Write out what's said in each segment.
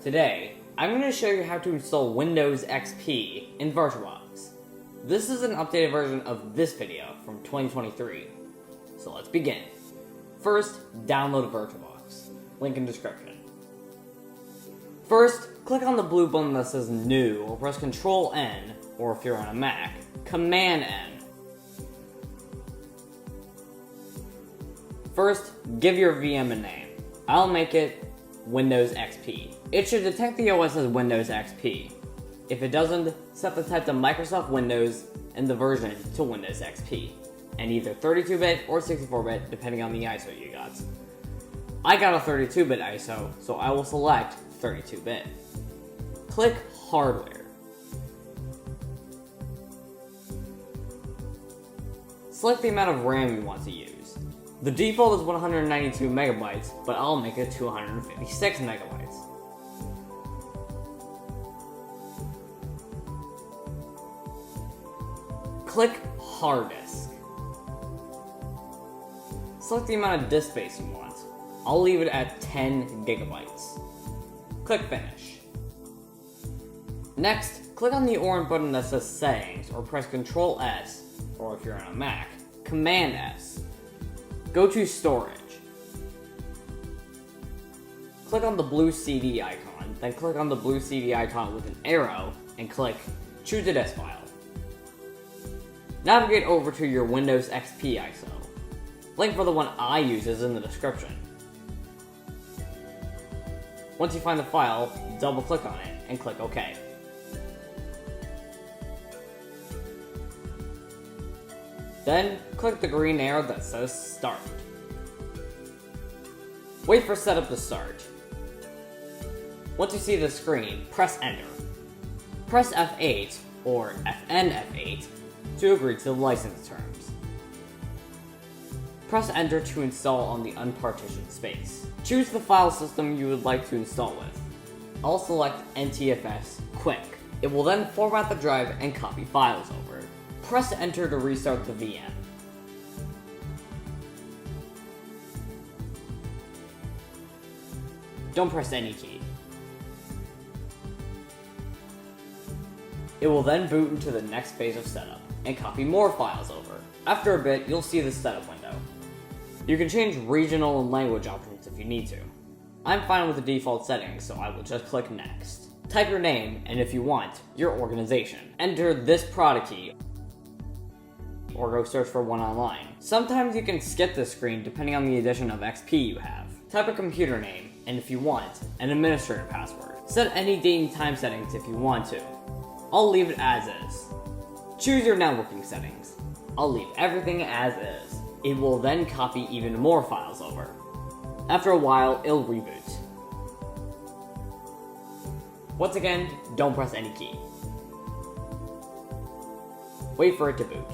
Today, I'm going to show you how to install Windows XP in VirtualBox. This is an updated version of this video from 2023. So let's begin. First, download VirtualBox. Link in description. First, click on the blue button that says New, or press Ctrl-N, or if you're on a Mac, Command-N. First, give your VM a name. I'll make it Windows XP. It should detect the OS as Windows XP. If it doesn't, set the type to Microsoft Windows and the version to Windows XP, and either 32-bit or 64-bit depending on the ISO you got. I got a 32-bit ISO, so I will select 32-bit. Click Hardware. Select the amount of RAM you want to use. The default is 192 megabytes, but I'll make it 256 megabytes. Click Hard Disk. Select the amount of disk space you want. I'll leave it at 10 gigabytes. Click Finish. Next, click on the orange button that says Settings, or press Ctrl-S, or if you're on a Mac, Command-S. Go to Storage. Click on the blue CD icon, then click on the blue CD icon with an arrow, and click Choose a disk file. Navigate over to your Windows XP ISO. Link for the one I use is in the description. Once you find the file, double click on it, and click OK. Then, click the green arrow that says Start. Wait for setup to start. Once you see the screen, press Enter. Press F8, or FN F8, to agree to the license terms. Press Enter to install on the unpartitioned space. Choose the file system you would like to install with. I'll select NTFS Quick. It will then format the drive and copy files over. Press Enter to restart the VM. Don't press any key. It will then boot into the next phase of setup and copy more files over. After a bit, you'll see the setup window. You can change regional and language options if you need to. I'm fine with the default settings, so I will just click Next. Type your name, and if you want, your organization. Enter this product key, or go search for one online. Sometimes you can skip this screen depending on the edition of XP you have. Type a computer name, and if you want, an administrator password. Set any date and time settings if you want to. I'll leave it as is. Choose your networking settings. I'll leave everything as is. It will then copy even more files over. After a while, it'll reboot. Once again, don't press any key. Wait for it to boot.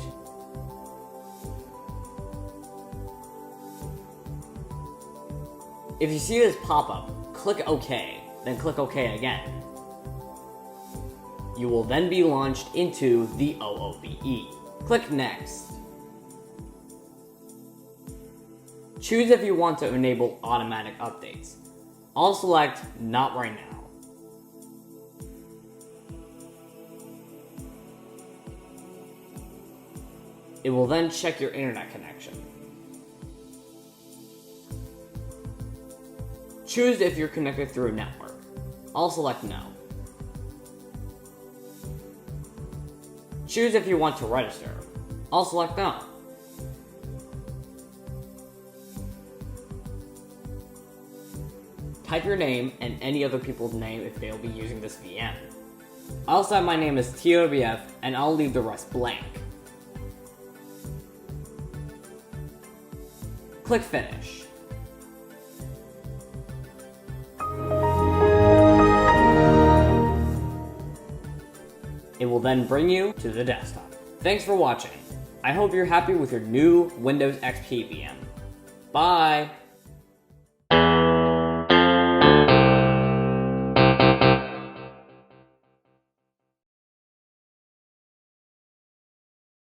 If you see this pop-up, click OK, then click OK again. You will then be launched into the OOBE. Click Next. Choose if you want to enable automatic updates. I'll select Not right now. It will then check your internet connection. Choose if you're connected through a network. I'll select No. Choose if you want to register. I'll select No. Type your name and any other people's name if they'll be using this VM. I'll set my name as TOBF and I'll leave the rest blank. Click Finish. It will then bring you to the desktop. Thanks for watching. I hope you're happy with your new Windows XP VM. Bye!